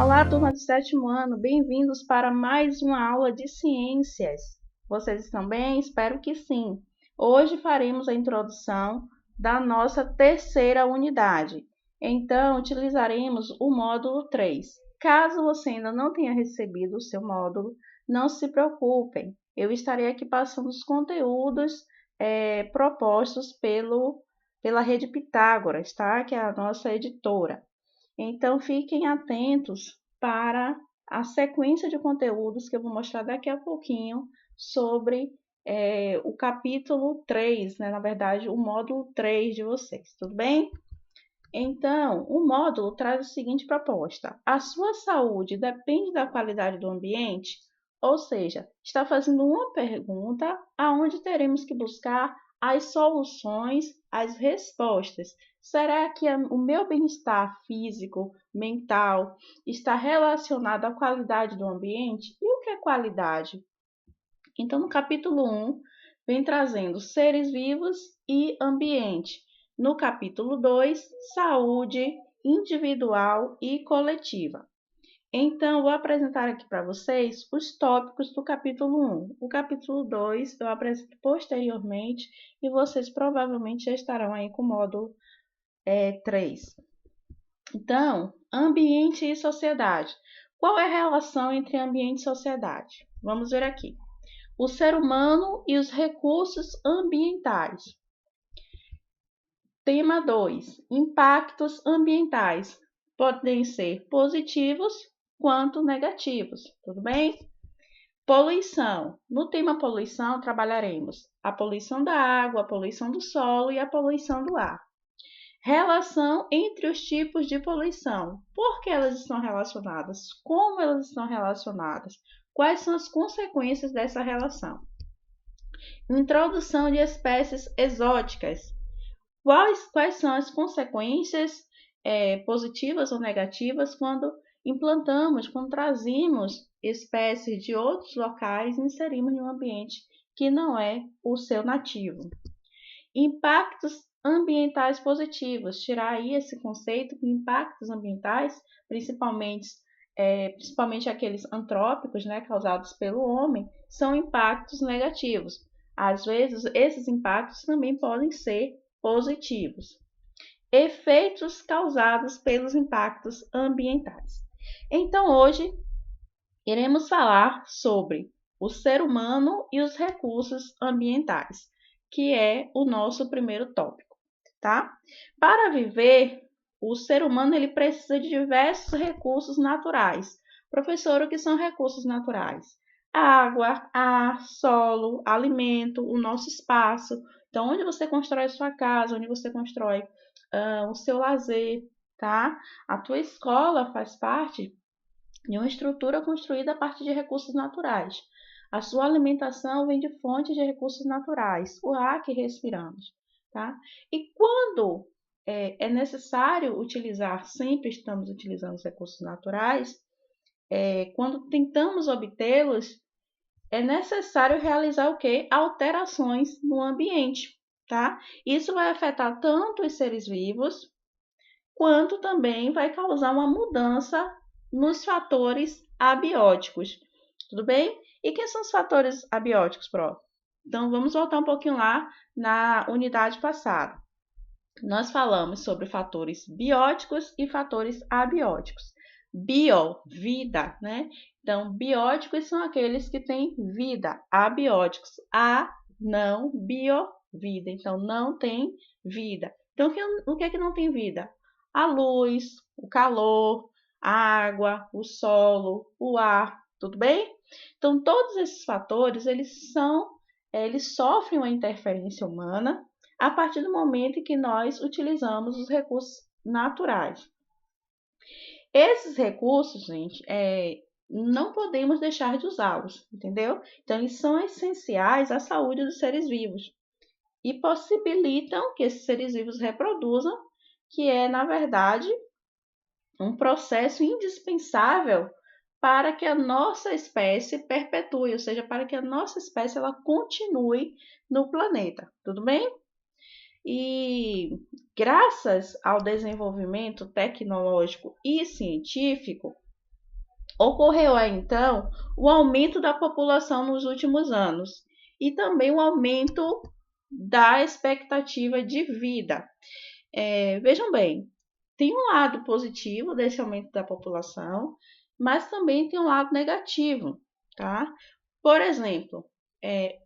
Olá, turma do sétimo ano, bem-vindos para mais uma aula de ciências. Vocês estão bem? Espero que sim. Hoje faremos a introdução da nossa terceira unidade. Então, utilizaremos o módulo 3. Caso você ainda não tenha recebido o seu módulo, não se preocupem. Eu estarei aqui passando os conteúdos propostos pela Rede Pitágoras, tá? Que é a nossa editora. Então, fiquem atentos para a sequência de conteúdos que eu vou mostrar daqui a pouquinho sobre o capítulo 3, né? Na verdade, o módulo 3 de vocês, tudo bem? Então, o módulo traz a seguinte proposta: a sua saúde depende da qualidade do ambiente? Ou seja, está fazendo uma pergunta aonde teremos que buscar as soluções, as respostas. Será que o meu bem-estar físico, mental, está relacionado à qualidade do ambiente? E o que é qualidade? Então, no capítulo 1, vem trazendo seres vivos e ambiente. No capítulo 2, saúde individual e coletiva. Então, vou apresentar aqui para vocês os tópicos do capítulo 1. O capítulo 2 eu apresento posteriormente e vocês provavelmente já estarão aí com o módulo 3. Então, ambiente e sociedade. Qual é a relação entre ambiente e sociedade? Vamos ver aqui. O ser humano e os recursos ambientais. Tema 2. Impactos ambientais. Podem ser positivos quanto negativos, tudo bem? Poluição. No tema poluição, trabalharemos a poluição da água, a poluição do solo e a poluição do ar. Relação entre os tipos de poluição. Por que elas estão relacionadas? Como elas estão relacionadas? Quais são as consequências dessa relação? Introdução de espécies exóticas. Quais são as consequências positivas ou negativas quando implantamos, quando trazemos espécies de outros locais e inserimos em um ambiente que não é o seu nativo? Impactos ambientais positivos. Tirar aí esse conceito de impactos ambientais, principalmente aqueles antrópicos, né, causados pelo homem, são impactos negativos. Às vezes, esses impactos também podem ser positivos. Efeitos causados pelos impactos ambientais. Então, hoje, iremos falar sobre o ser humano e os recursos ambientais, que é o nosso primeiro tópico, tá? Para viver, o ser humano ele precisa de diversos recursos naturais. Professor, o que são recursos naturais? Água, ar, solo, alimento, o nosso espaço. Então, onde você constrói a sua casa, onde você constrói o seu lazer, tá? A tua escola faz parte de uma estrutura construída a partir de recursos naturais. A sua alimentação vem de fontes de recursos naturais, o ar que respiramos, tá? E quando é necessário utilizar, sempre estamos utilizando os recursos naturais, quando tentamos obtê-los, é necessário realizar o quê? Alterações no ambiente, tá? Isso vai afetar tanto os seres vivos, quanto também vai causar uma mudança nos fatores abióticos. Tudo bem? E quem são os fatores abióticos, Pro? Então, vamos voltar um pouquinho lá na unidade passada. Nós falamos sobre fatores bióticos e fatores abióticos. Bio, vida, né? Então, bióticos são aqueles que têm vida. Abióticos, não bio, vida. Então, não tem vida. Então, o que é que não tem vida? A luz, o calor, a água, o solo, o ar, tudo bem? Então, todos esses fatores, eles sofrem uma interferência humana a partir do momento em que nós utilizamos os recursos naturais. Esses recursos, gente, não podemos deixar de usá-los, entendeu? Então, eles são essenciais à saúde dos seres vivos e possibilitam que esses seres vivos reproduzam, que é, na verdade, um processo indispensável para que a nossa espécie perpetue, ou seja, para que a nossa espécie ela continue no planeta, tudo bem? E graças ao desenvolvimento tecnológico e científico, Ocorreu aí, então, o aumento da população nos últimos anos e também o aumento da expectativa de vida. Vejam bem, tem um lado positivo desse aumento da população, mas também tem um lado negativo, tá? Por exemplo,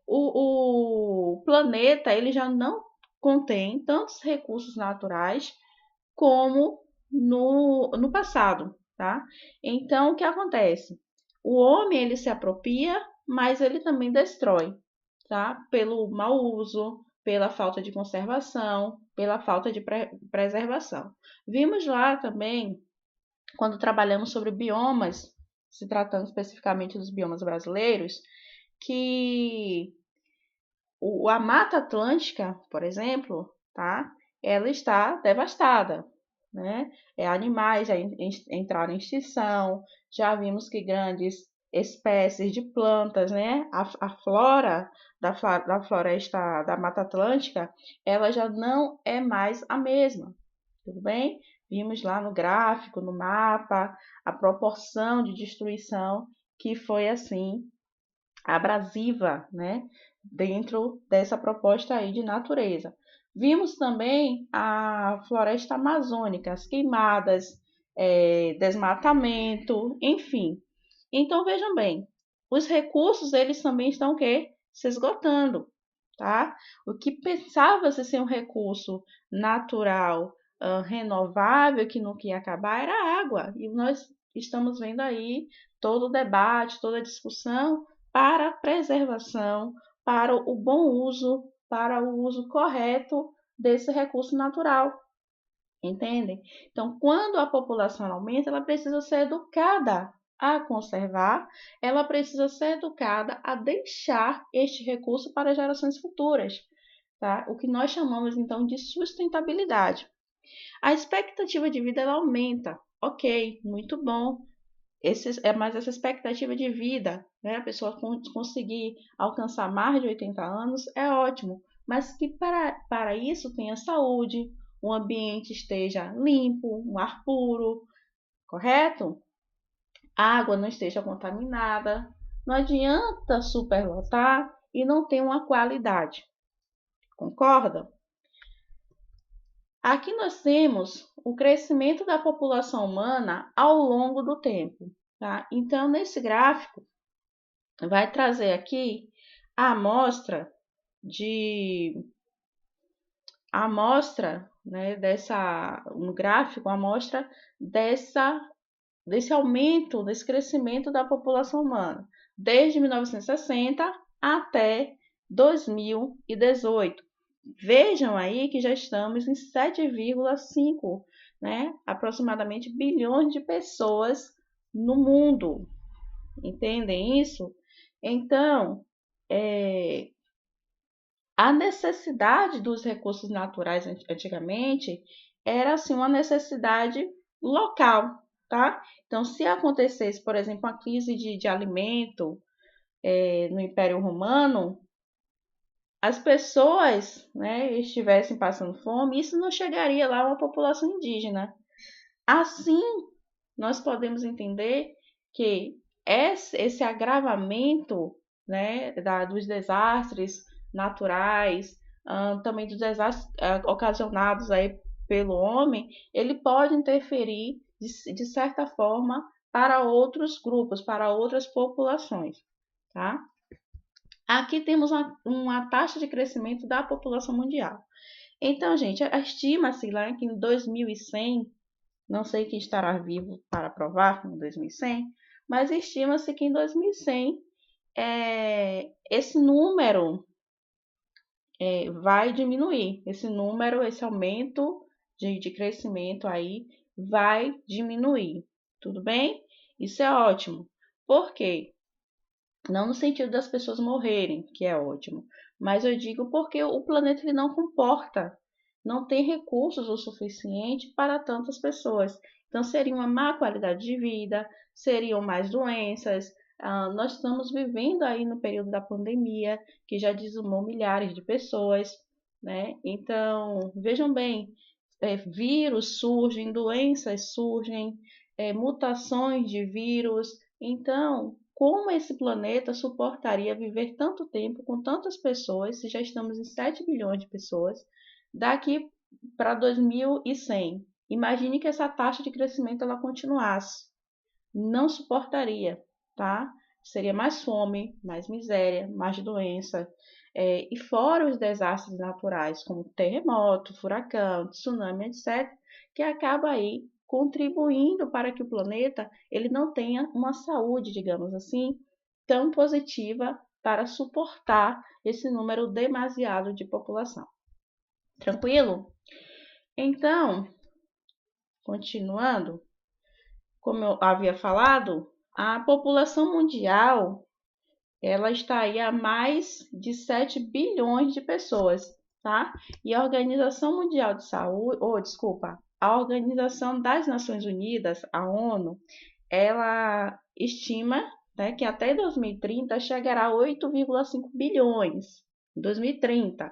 o planeta ele já não contém tantos recursos naturais como no passado, tá? Então, o que acontece? O homem ele se apropria, mas ele também destrói, tá? Pelo mau uso, pela falta de conservação, pela falta de preservação. Vimos lá também, quando trabalhamos sobre biomas, se tratando especificamente dos biomas brasileiros, que a Mata Atlântica, por exemplo, tá? Ela está devastada, né? Animais já entraram em extinção, já vimos que grandes espécies de plantas, né? A flora da floresta da Mata Atlântica, ela já não é mais a mesma, tudo bem? Vimos lá no gráfico, no mapa, a proporção de destruição que foi assim abrasiva, né, dentro dessa proposta aí de natureza. Vimos também a floresta amazônica, as queimadas, desmatamento, enfim. Então vejam bem, os recursos eles também estão o quê? Se esgotando, tá? O que pensava-se ser um recurso natural, renovável, que não ia acabar, era a água. E nós estamos vendo aí todo o debate, toda a discussão para a preservação, para o bom uso, para o uso correto desse recurso natural. Entendem? Então, quando a população aumenta, ela precisa ser educada a conservar, ela precisa ser educada a deixar este recurso para gerações futuras, tá? O que nós chamamos então de sustentabilidade. A expectativa de vida ela aumenta, ok, muito bom, mas essa expectativa de vida, né, a pessoa conseguir alcançar mais de 80 anos é ótimo, mas que para isso tenha saúde, o ambiente esteja limpo, um ar puro, correto? A água não esteja contaminada. Não adianta superlotar e não ter uma qualidade, concorda? Aqui nós temos o crescimento da população humana ao longo do tempo, tá? Então, nesse gráfico, vai trazer aqui a amostra a amostra, né, no gráfico, a amostra desse aumento, desse crescimento da população humana, desde 1960 até 2018. Vejam aí que já estamos em 7,5, né, aproximadamente bilhões de pessoas no mundo. Entendem isso? Então, a necessidade dos recursos naturais antigamente era assim uma necessidade local, tá? Então, se acontecesse, por exemplo, uma crise de alimento no Império Romano, as pessoas, né, estivessem passando fome, isso não chegaria lá a uma população indígena. Assim, nós podemos entender que esse agravamento, né, dos desastres naturais, também dos desastres ocasionados aí pelo homem, ele pode interferir de certa forma para outros grupos, para outras populações, tá? Aqui temos uma taxa de crescimento da população mundial. Então, gente, estima-se lá que em 2100, não sei quem estará vivo para provar em 2100, mas estima-se que em 2100 esse número vai diminuir. Esse número, esse aumento de crescimento aí vai diminuir. Tudo bem? Isso é ótimo. Por quê? Não no sentido das pessoas morrerem, que é ótimo, mas eu digo porque o planeta ele não comporta, não tem recursos o suficiente para tantas pessoas. Então seria uma má qualidade de vida, seriam mais doenças. Nós estamos vivendo aí no período da pandemia, que já dizimou milhares de pessoas, né? Então, vejam bem, vírus surgem, doenças surgem, mutações de vírus. Então, como esse planeta suportaria viver tanto tempo com tantas pessoas, se já estamos em 7 bilhões de pessoas, daqui para 2100? Imagine que essa taxa de crescimento ela continuasse. Não suportaria, tá? Seria mais fome, mais miséria, mais doença. E fora os desastres naturais, como terremoto, furacão, tsunami, etc., que acaba aí contribuindo para que o planeta ele não tenha uma saúde, digamos assim, tão positiva para suportar esse número demasiado de população. Tranquilo? Então, continuando, como eu havia falado, a população mundial ela está aí a mais de 7 bilhões de pessoas, tá? E a Organização Mundial de Saúde, a Organização das Nações Unidas, a ONU, ela estima, né, que até 2030 chegará a 8,5 bilhões, em 2030.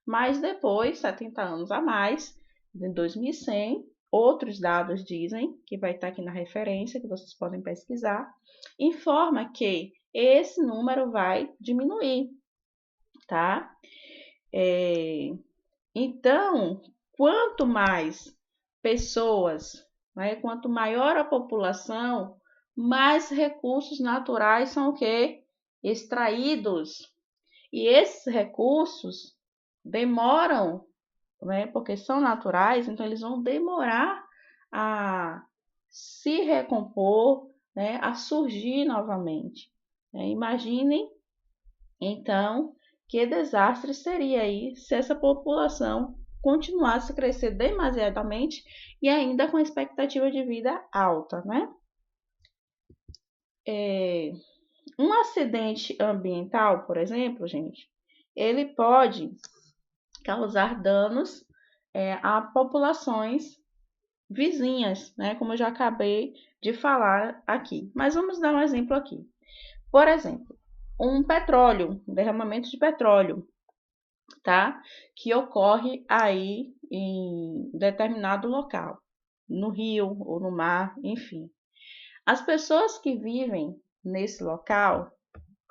Mas depois, 70 anos a mais, em 2100, outros dados dizem, que vai estar aqui na referência, que vocês podem pesquisar, informa que esse número vai diminuir, tá? Então, quanto mais pessoas, né, quanto maior a população, mais recursos naturais são o quê? Extraídos. E esses recursos demoram, né, porque são naturais, então eles vão demorar a se recompor, né, a surgir novamente. Imaginem, então, que desastre seria aí se essa população continuasse a crescer demasiadamente e ainda com expectativa de vida alta, né? Um acidente ambiental, por exemplo, gente, ele pode causar danos a populações vizinhas, né? Como eu já acabei de falar aqui. Mas vamos dar um exemplo aqui. Por exemplo, um derramamento de petróleo, tá? Que ocorre aí em determinado local, no rio ou no mar, enfim. As pessoas que vivem nesse local,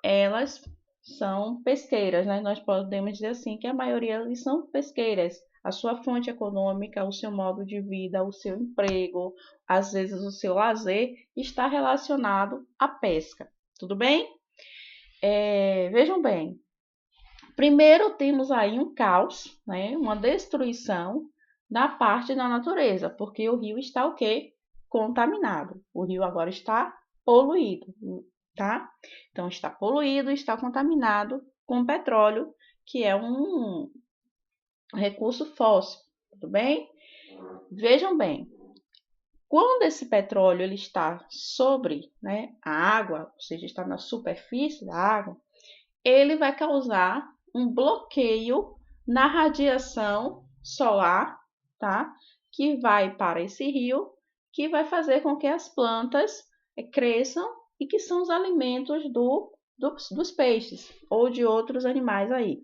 elas são pesqueiras, né? Nós podemos dizer assim que a maioria eles são pesqueiras. A sua fonte econômica, o seu modo de vida, o seu emprego, às vezes o seu lazer está relacionado à pesca. Tudo bem? Vejam bem, primeiro temos aí um caos, né? Uma destruição da parte da natureza, porque o rio está o quê? Contaminado. O rio agora está poluído, tá? Então está poluído, está contaminado com petróleo, que é um recurso fóssil, tudo bem? Vejam bem, quando esse petróleo ele está sobre, né, a água, ou seja, está na superfície da água, ele vai causar um bloqueio na radiação solar, tá? Que vai para esse rio, que vai fazer com que as plantas cresçam e que são os alimentos dos peixes ou de outros animais aí.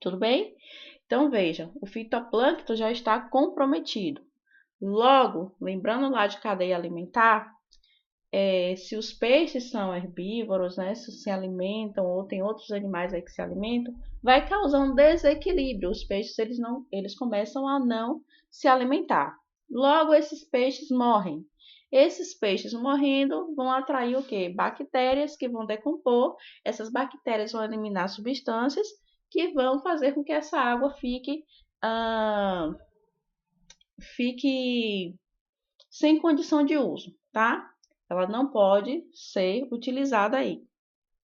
Tudo bem? Então vejam, o fitoplâncton já está comprometido. Logo, lembrando lá de cadeia alimentar, se os peixes são herbívoros, né, se alimentam ou tem outros animais aí que se alimentam, vai causar um desequilíbrio. Os peixes eles começam a não se alimentar. Logo, esses peixes morrem. Esses peixes morrendo vão atrair o quê? Bactérias que vão decompor. Essas bactérias vão eliminar substâncias que vão fazer com que essa água fique sem condição de uso, tá? Ela não pode ser utilizada aí,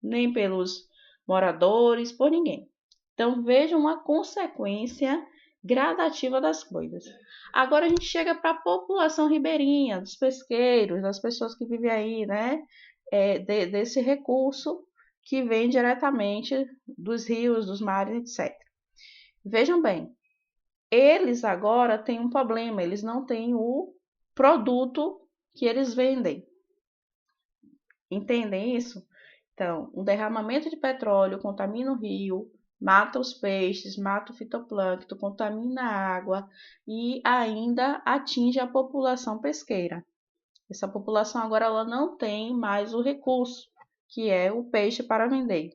nem pelos moradores, por ninguém. Então, vejam uma consequência gradativa das coisas. Agora a gente chega para a população ribeirinha, dos pesqueiros, das pessoas que vivem aí, né? Desse recurso que vem diretamente dos rios, dos mares, etc. Vejam bem, eles agora têm um problema, eles não têm o produto que eles vendem. Entendem isso? Então, um derramamento de petróleo contamina o rio, mata os peixes, mata o fitoplâncton, contamina a água e ainda atinge a população pesqueira. Essa população agora ela não tem mais o recurso, que é o peixe para vender.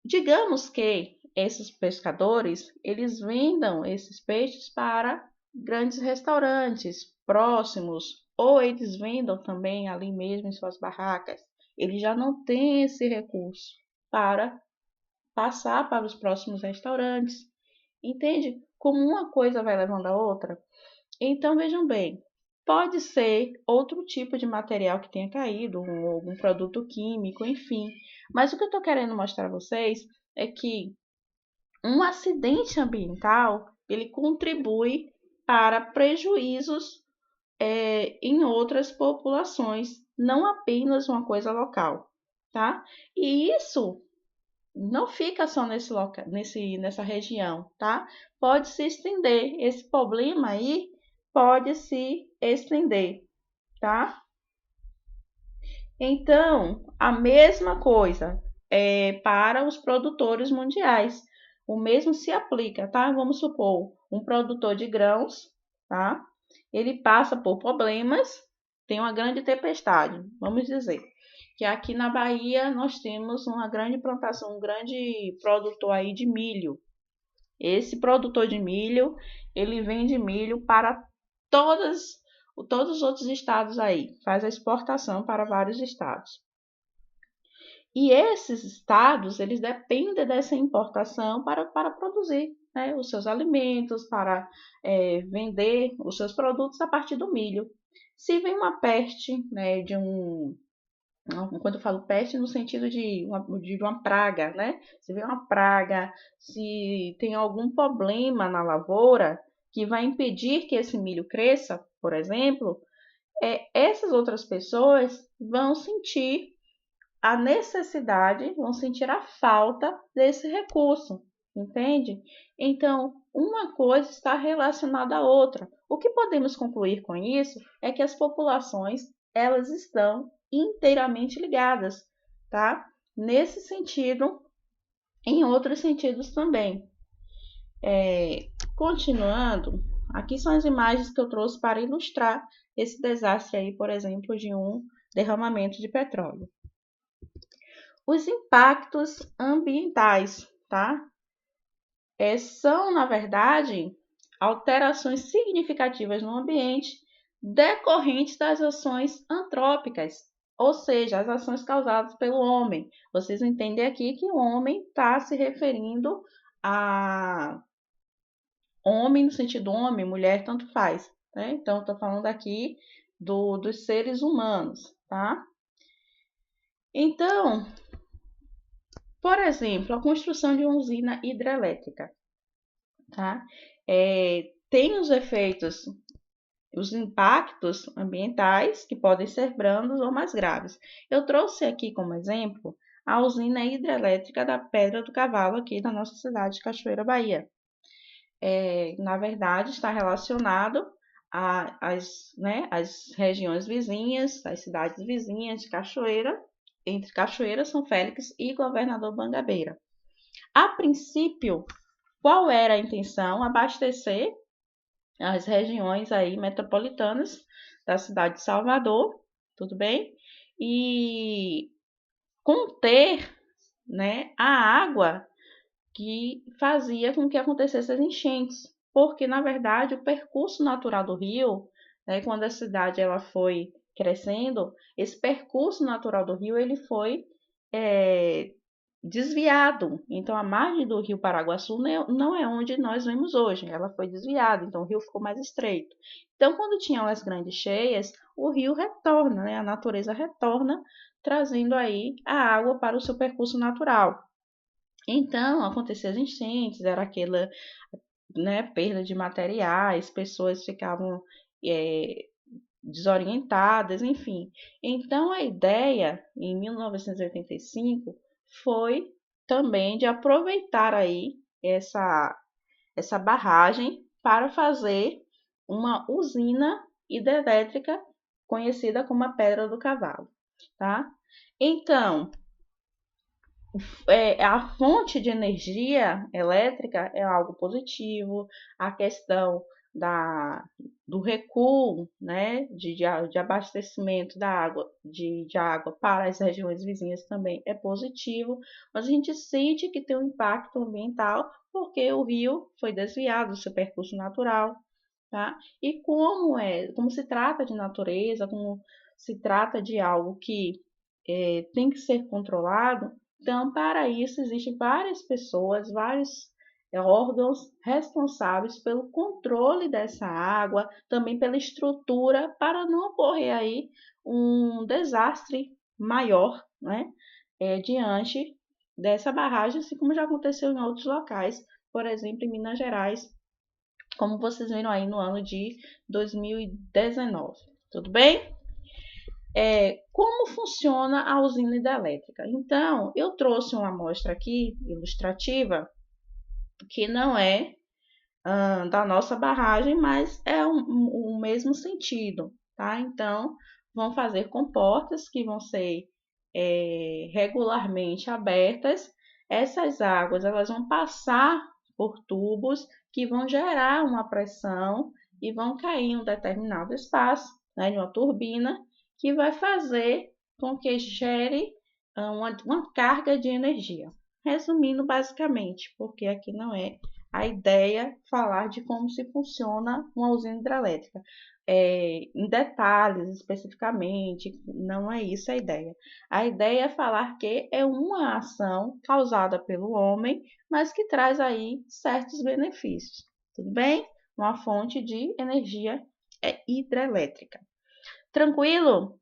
Digamos que esses pescadores, eles vendam esses peixes para grandes restaurantes próximos, ou eles vendam também ali mesmo em suas barracas. Eles já não têm esse recurso para passar para os próximos restaurantes. Entende? Como uma coisa vai levando a outra. Então, vejam bem, pode ser outro tipo de material que tenha caído, algum produto químico, enfim. Mas o que eu estou querendo mostrar a vocês é que um acidente ambiental ele contribui para prejuízos em outras populações, não apenas uma coisa local, tá? E isso não fica só nessa região, tá? Pode se estender. Esse problema aí pode se estender, tá? Então, a mesma coisa para os produtores mundiais. O mesmo se aplica, tá? Vamos supor, um produtor de grãos, tá? Ele passa por problemas, tem uma grande tempestade, vamos dizer que aqui na Bahia nós temos uma grande plantação, um grande produtor aí de milho. Esse produtor de milho, ele vende milho para todos os outros estados aí, faz a exportação para vários estados. E esses estados, eles dependem dessa importação para produzir, né, os seus alimentos, para vender os seus produtos a partir do milho. Se vem uma peste, né, quando eu falo peste, no sentido de uma praga, né? Se vem uma praga, se tem algum problema na lavoura que vai impedir que esse milho cresça, por exemplo, essas outras pessoas vão sentir a necessidade, vão sentir a falta desse recurso, entende? Então, uma coisa está relacionada à outra. O que podemos concluir com isso é que as populações, elas estão inteiramente ligadas, tá? Nesse sentido, em outros sentidos também. Continuando, aqui são as imagens que eu trouxe para ilustrar esse desastre aí, por exemplo, de um derramamento de petróleo. Os impactos ambientais, tá? São, na verdade, alterações significativas no ambiente decorrentes das ações antrópicas, ou seja, as ações causadas pelo homem. Vocês entendem aqui que o homem está se referindo a homem no sentido homem, mulher, tanto faz. Né? Então, estou falando aqui dos seres humanos, tá? Então, por exemplo, a construção de uma usina hidrelétrica, tá? Tem os efeitos, os impactos ambientais que podem ser brandos ou mais graves. Eu trouxe aqui como exemplo a usina hidrelétrica da Pedra do Cavalo aqui da nossa cidade de Cachoeira, Bahia. Na verdade, está relacionado às regiões vizinhas, às cidades vizinhas de Cachoeira, entre Cachoeira, São Félix e Governador Bangabeira. A princípio, qual era a intenção? Abastecer as regiões aí metropolitanas da cidade de Salvador, tudo bem? E conter, né, a água que fazia com que acontecessem as enchentes, porque na verdade o percurso natural do rio, né, quando a cidade ela foi crescendo, esse percurso natural do rio ele foi desviado. Então a margem do rio Paraguaçu não é onde nós vemos hoje, ela foi desviada, então o rio ficou mais estreito. Então quando tinham as grandes cheias, o rio retorna, né, a natureza retorna, trazendo aí a água para o seu percurso natural. Então, aconteciam as enchentes, era aquela, né, perda de materiais, pessoas ficavam desorientadas, enfim. Então, a ideia, em 1985, foi também de aproveitar aí essa barragem para fazer uma usina hidrelétrica conhecida como a Pedra do Cavalo, tá? Então, a fonte de energia elétrica é algo positivo, a questão do recuo, né, de abastecimento da água, de água para as regiões vizinhas também é positivo, mas a gente sente que tem um impacto ambiental porque o rio foi desviado do seu percurso natural, tá? E como se trata de natureza, como se trata de algo que tem que ser controlado, então para isso existem várias pessoas, vários órgãos responsáveis pelo controle dessa água, também pela estrutura, para não ocorrer aí um desastre maior, né, diante dessa barragem, assim como já aconteceu em outros locais, por exemplo, em Minas Gerais, como vocês viram aí no ano de 2019. Tudo bem? Como funciona a usina hidrelétrica? Então, eu trouxe uma amostra aqui ilustrativa que não é da nossa barragem, mas é o mesmo sentido, tá? Então, vão fazer comportas que vão ser regularmente abertas. Essas águas elas vão passar por tubos que vão gerar uma pressão e vão cair em um determinado espaço, né, de uma turbina, que vai fazer com que gere uma carga de energia. Resumindo basicamente, porque aqui não é a ideia falar de como se funciona uma usina hidrelétrica. Em detalhes, especificamente, não é isso a ideia. A ideia é falar que é uma ação causada pelo homem, mas que traz aí certos benefícios. Tudo bem? Uma fonte de energia hidrelétrica. Tranquilo?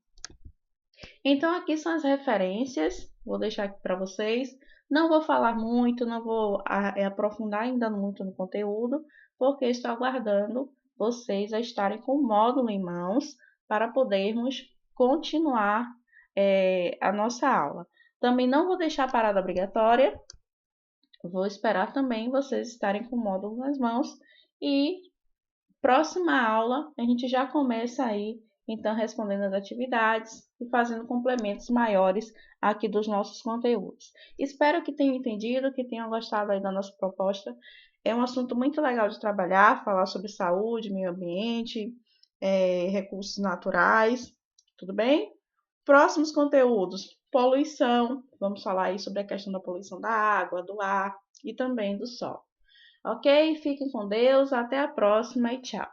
Então, aqui são as referências, vou deixar aqui para vocês. Não vou falar muito, não vou aprofundar ainda muito no conteúdo, porque estou aguardando vocês a estarem com o módulo em mãos para podermos continuar a nossa aula. Também não vou deixar a parada obrigatória, vou esperar também vocês estarem com o módulo nas mãos e próxima aula, a gente já começa aí, então, respondendo as atividades e fazendo complementos maiores aqui dos nossos conteúdos. Espero que tenham entendido, que tenham gostado aí da nossa proposta. É um assunto muito legal de trabalhar, falar sobre saúde, meio ambiente, recursos naturais, tudo bem? Próximos conteúdos, poluição, vamos falar aí sobre a questão da poluição da água, do ar e também do sol. Ok? Fiquem com Deus, até a próxima e tchau!